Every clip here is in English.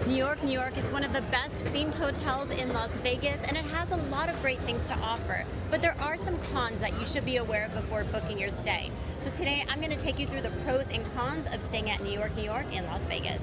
New York, New York is one of the best themed hotels in Las Vegas, and it has a lot of great things to offer. But there are some cons that you should be aware of before booking your stay. So today I'm going to take you through the pros and cons of staying at New York, New York in Las Vegas.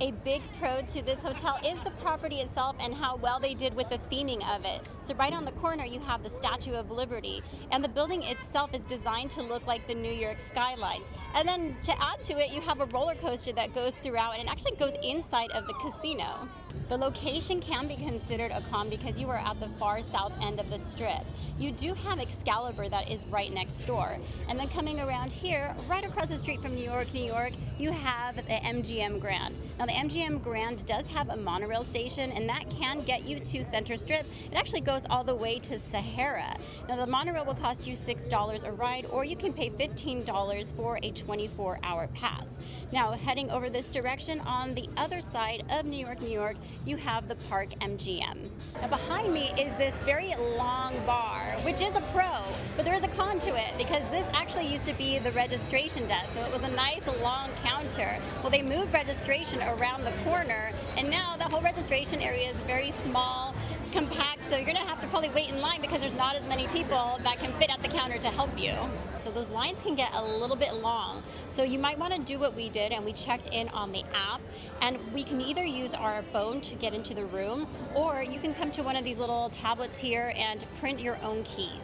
A big pro to this hotel is the property itself and how well they did with the theming of it. So right on the corner you have the Statue of Liberty, and the building itself is designed to look like the New York skyline. And then to add to it, you have a roller coaster that goes throughout, and it actually goes inside of the casino. The location can be considered a con because you are at the far south end of the strip. You do have Excalibur that is right next door. And then coming around here, right across the street from New York, New York, you have the MGM Grand. Now the MGM Grand does have a monorail station, and that can get you to Center Strip. It actually goes all the way to Sahara. Now the monorail will cost you $6 a ride, or you can pay $15 for a 24-hour pass. Now heading over this direction on the other side of New York, New York, you have the Park MGM. Now behind me is this very long bar, which is a pro, but there is a con to it because this actually used to be the registration desk, so it was a nice long counter. Well, they moved registration around the corner, and now the whole registration area is very small. It's compact, so you're gonna have to probably wait in line because there's not as many people that can fit at the counter to help you. So those lines can get a little bit long. So you might want to do what we did, and we checked in on the app, and we can either use our phone to get into the room, or you can come to one of these little tablets here and print your own keys.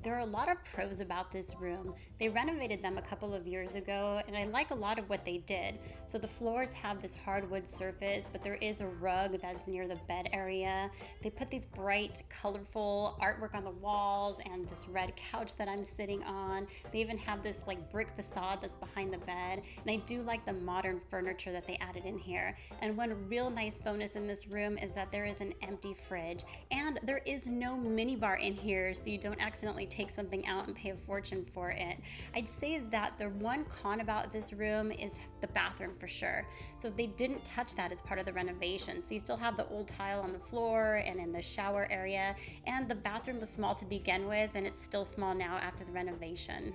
There are a lot of pros about this room. They renovated them a couple of years ago, and I like a lot of what they did. So the floors have this hardwood surface, but there is a rug that's near the bed area. They put these bright, colorful artwork on the walls and this red couch that I'm sitting on. They even have this like brick facade that's behind the bed, and I do like the modern furniture that they added in here. And one real nice bonus in this room is that there is an empty fridge, and there is no minibar in here, so you don't accidentally take something out and pay a fortune for it. I'd say that the one con about this room is the bathroom for sure. So they didn't touch that as part of the renovation. So you still have the old tile on the floor and in the shower area, and the bathroom was small to begin with, and it's still small now after the renovation.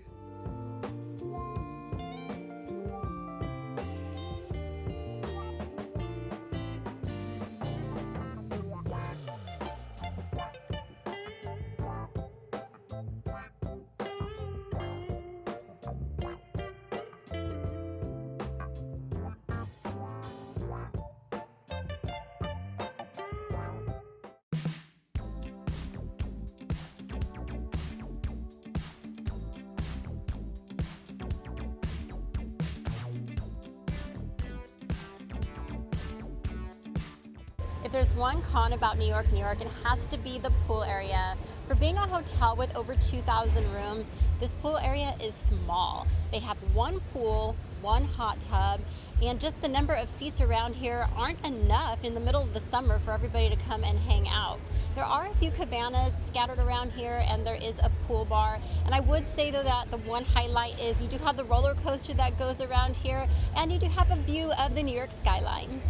If there's one con about New York, New York, it has to be the pool area. For being a hotel with over 2,000 rooms, this pool area is small. They have one pool, one hot tub, and just the number of seats around here aren't enough in the middle of the summer for everybody to come and hang out. There are a few cabanas scattered around here, and there is a pool bar. And I would say though that the one highlight is you do have the roller coaster that goes around here, and you do have a view of the New York skyline.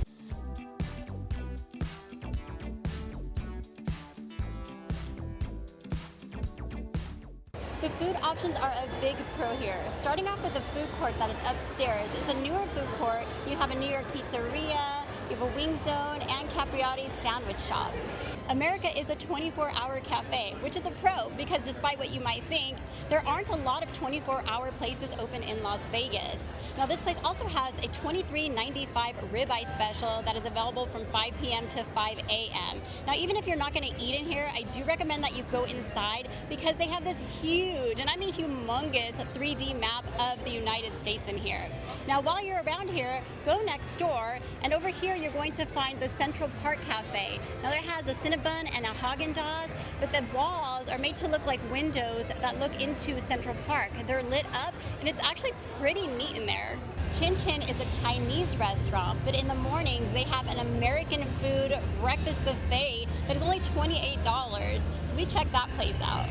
The food options are a big pro here. Starting off with the food court that is upstairs. It's a newer food court. You have a New York pizzeria, you have a wing zone, and Capriotti's sandwich shop. America is a 24-hour cafe, which is a pro because despite what you might think, there aren't a lot of 24-hour places open in Las Vegas. Now this place also has a $23.95 ribeye special that is available from 5 p.m. to 5 a.m. Now even if you're not going to eat in here, I do recommend that you go inside because they have this huge, and I mean humongous, 3D map of the United States in here. Now while you're around here, go next door, and over here you're going to find the Central Park Cafe. Now it has a Cinnabon and a Haagen-Dazs, but the walls are made to look like windows that look into Central Park. They're lit up, and it's actually pretty neat in there. Chinchen is a Chinese restaurant, but in the mornings they have an American food breakfast buffet that is only $28. So we checked that place out.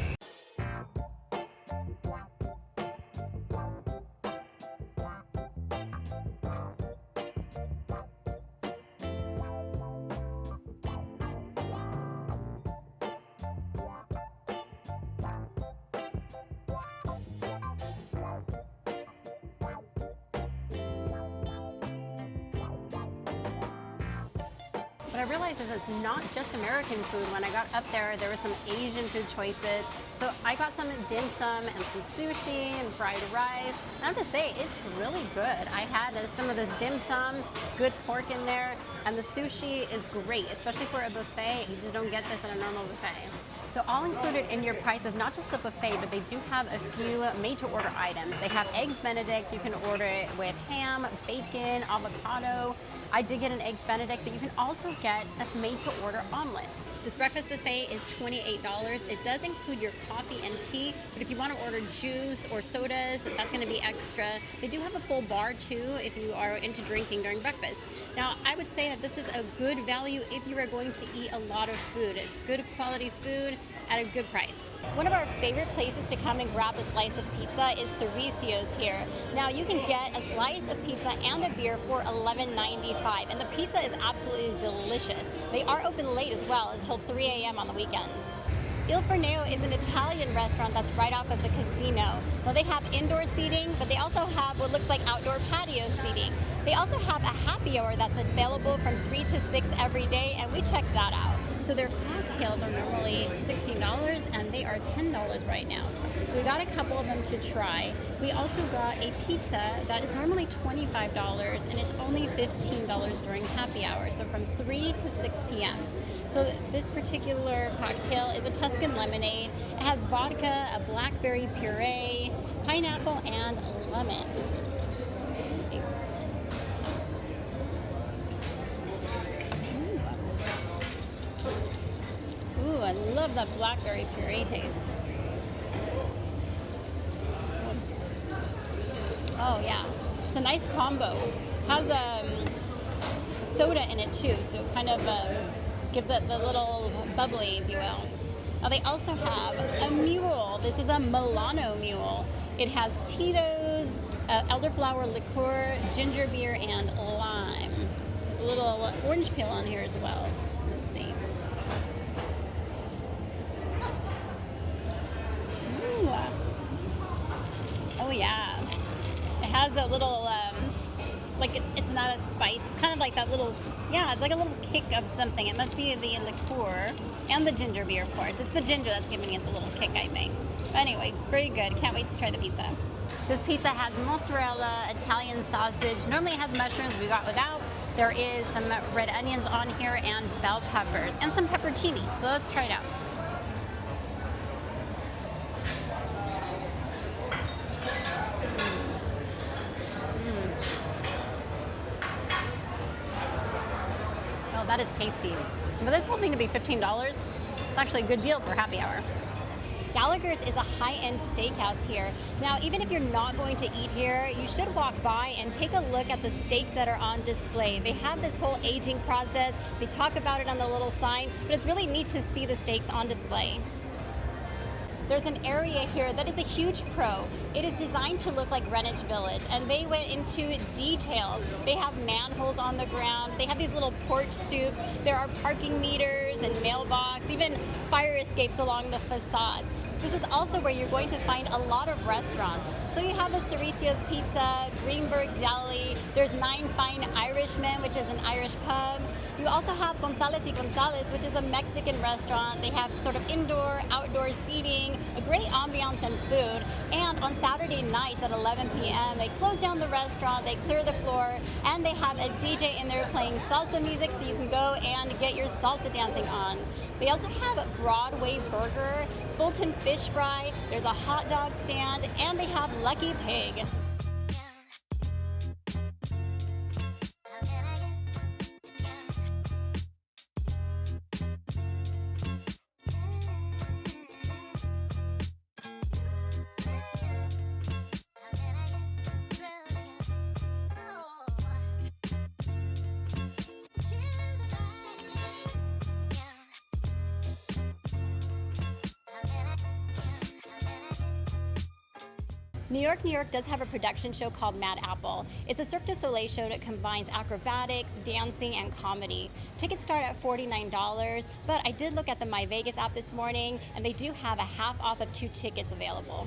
What I realized is it's not just American food. When I got up there, there were some Asian food choices. So I got some dim sum and some sushi and fried rice. And I have to say, it's really good. I had some of this dim sum, good pork in there, and the sushi is great, especially for a buffet. You just don't get this at a normal buffet. So all included in your price is not just the buffet, but they do have a few made-to-order items. They have eggs Benedict. You can order it with ham, bacon, avocado. I did get an eggs Benedict, but you can also get a made-to-order omelet. This breakfast buffet is $28. It does include your coffee and tea, but if you want to order juice or sodas, that's going to be extra. They do have a full bar too if you are into drinking during breakfast. Now, I would say that this is a good value if you are going to eat a lot of food. It's good quality food at a good price. One of our favorite places to come and grab a slice of pizza is Sesios here. Now you can get a slice of pizza and a beer for $11.95, and the pizza is absolutely delicious. They are open late as well until 3 a.m. on the weekends. Ilfreo is an Italian restaurant that's right off of the casino. Now they have indoor seating, but they also have what looks like outdoor patio seating. They also have a happy hour that's available from 3 to 6 every day, and we checked that out. So their cocktails are normally $16 and they are $10 right now. So we got a couple of them to try. We also got a pizza that is normally $25 and it's only $15 during happy hour, so from 3 to 6 p.m. So this particular cocktail is a Tuscan lemonade. It has vodka, a blackberry puree, pineapple, and lemon. Ooh, I love that blackberry puree taste. Oh yeah, it's a nice combo. Has soda in it too, so it kind of gives it the little bubbly, if you will. Now they also have a mule. This is a Milano mule. It has Tito's, elderflower liqueur, ginger beer, and lime. There's a little orange peel on here as well. Let's see. Ooh. Oh yeah. It has a little, like it's not a spice. It's kind of like that little, yeah, it's like a little kick of something. It must be the liqueur and the ginger beer, of course. It's the ginger that's giving it the little kick, I think. But anyway, very good. Can't wait to try the pizza. This pizza has mozzarella, Italian sausage. Normally it has mushrooms. We got without. There is some red onions on here and bell peppers and some pepperoni. So let's try it out. Oh, that is tasty. For this whole thing to be $15, it's actually a good deal for happy hour. Gallaghers is a high-end steakhouse here. Now, even if you're not going to eat here, you should walk by and take a look at the steaks that are on display. They have this whole aging process. They talk about it on the little sign, but it's really neat to see the steaks on display. There's an area here that is a huge pro. It is designed to look like Greenwich Village, and they went into details. They have manholes on the ground. They have these little porch stoops. There are parking meters and mailbox, even fire escapes along the facades. This is also where you're going to find a lot of restaurants. So you have a Sesios Pizza, Greenberg Deli, there's Nine Fine Irishmen, which is an Irish pub. You also have Gonzalez Gonzalez, which is a Mexican restaurant. They have sort of indoor, outdoor seating, a great ambiance and food. And on Saturday nights at 11 p.m., they close down the restaurant, they clear the floor, and they have a DJ in there playing salsa music so you can go and get your salsa dancing on. They also have a Broadway Burger, Fulton Fish Fry, there's a hot dog stand, and they have Lucky Pig. New York does have a production show called Mad Apple. It's a Cirque du Soleil show that combines acrobatics, dancing, and comedy. Tickets start at $49, but I did look at the My Vegas app this morning, and they do have a half off of 2 tickets available.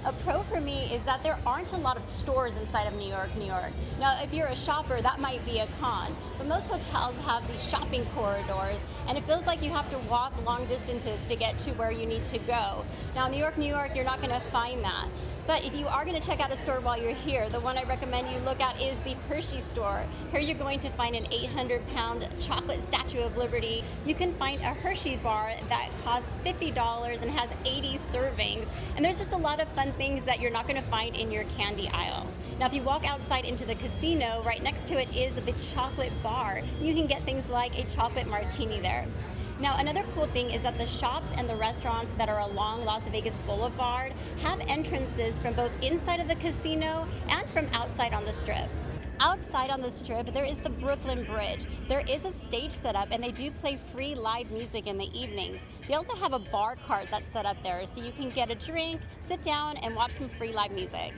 A pro for me is that there aren't a lot of stores inside of New York, New York. Now, if you're a shopper, that might be a con, but most hotels have these shopping corridors, and it feels like you have to walk long distances to get to where you need to go. Now, New York, New York, you're not gonna find that. But if you are going to check out a store while you're here, the one I recommend you look at is the Hershey store. Here you're going to find an 800-pound chocolate Statue of Liberty. You can find a Hershey bar that costs $50 and has 80 servings. And there's just a lot of fun things that you're not going to find in your candy aisle. Now, if you walk outside into the casino, right next to it is the chocolate bar. You can get things like a chocolate martini there. Now, another cool thing is that the shops and the restaurants that are along Las Vegas Boulevard have entrances from both inside of the casino and from outside on the Strip. Outside on the Strip, there is the Brooklyn Bridge. There is a stage set up, and they do play free live music in the evenings. They also have a bar cart that's set up there, so you can get a drink, sit down, and watch some free live music.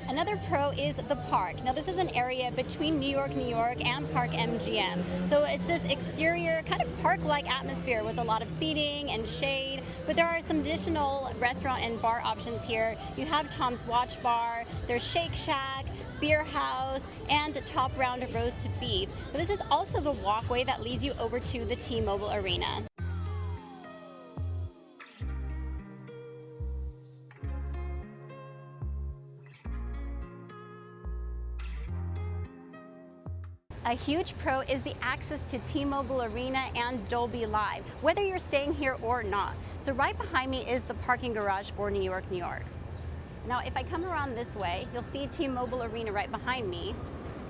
Another pro is the park. Now, this is an area between New York, New York and Park MGM. So it's this exterior kind of park-like atmosphere with a lot of seating and shade, but there are some additional restaurant and bar options here. You have Tom's Watch Bar, there's Shake Shack, Beer House, and Top Round Roast Beef. But this is also the walkway that leads you over to the T-Mobile Arena. A huge pro is the access to T-Mobile Arena and Dolby Live, whether you're staying here or not. So right behind me is the parking garage for New York, New York. Now, if I come around this way, you'll see T-Mobile Arena right behind me.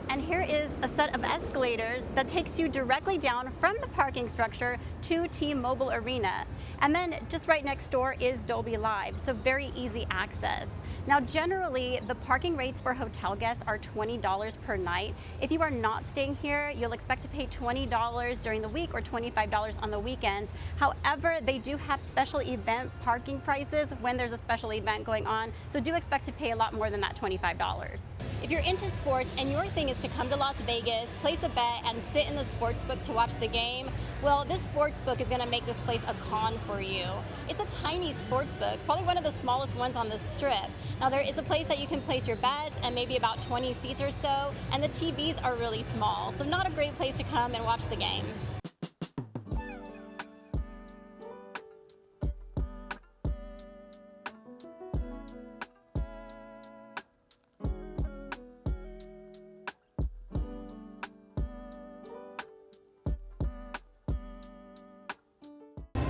And here is a set of escalators that takes you directly down from the parking structure to T-Mobile Arena. And then just right next door is Dolby Live, so very easy access. Now, generally, the parking rates for hotel guests are $20 per night. If you are not staying here, you'll expect to pay $20 during the week or $25 on the weekends. However, they do have special event parking prices when there's a special event going on, so do expect to pay a lot more than that $25. If you're into sports and your thing is to come to Las Vegas, place a bet, and sit in the sports book to watch the game, well, this sports book is going to make this place a con for you. It's a tiny sports book, probably one of the smallest ones on the Strip. Now, there is a place that you can place your bets and maybe about 20 seats or so, and the TVs are really small, so not a great place to come and watch the game.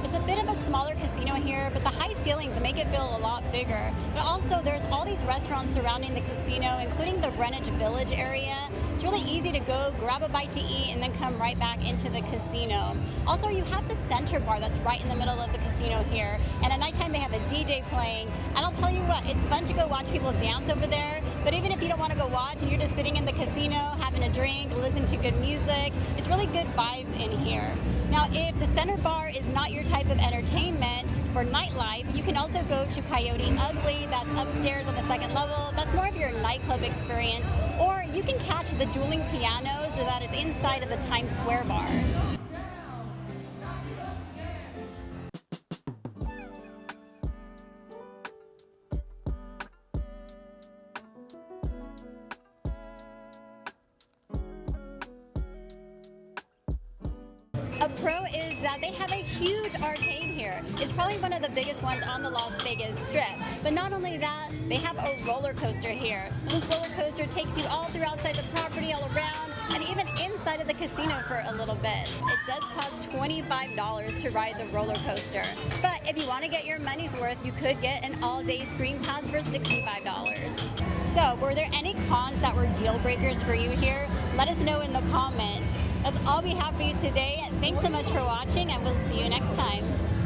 It's a bit of a smaller casino here, but the high ceilings make it feel a lot bigger. But also, there's all these restaurants surrounding the casino, including the Greenwich Village area. It's really easy to go, grab a bite to eat, and then come right back into the casino. Also, you have the center bar that's right in the middle of the casino here, and at nighttime they have a DJ playing. And I'll tell you what, it's fun to go watch people dance over there, but even if you don't want to go watch and you're just sitting in the casino, having a drink, listening to good music, it's really good vibes in here. Now, if the center bar is not your type of entertainment for nightlife, you can also go to Coyote Ugly, that's upstairs on the second level. That's more of your nightclub experience. Or you can catch the dueling pianos so that it's inside of the Times Square bar. A pro is that they have a huge arcade here. It's probably one of the biggest ones on the Las Vegas Strip. But not only that, they have a roller coaster here. And this roller coaster takes you all through outside the property, all around, and even inside of the casino for a little bit. It does cost $25 to ride the roller coaster. But if you want to get your money's worth, you could get an all-day screen pass for $65. So, were there any cons that were deal breakers for you here? Let us know in the comments. That's all we have for you today. Thanks so much for watching, and we'll see you next time.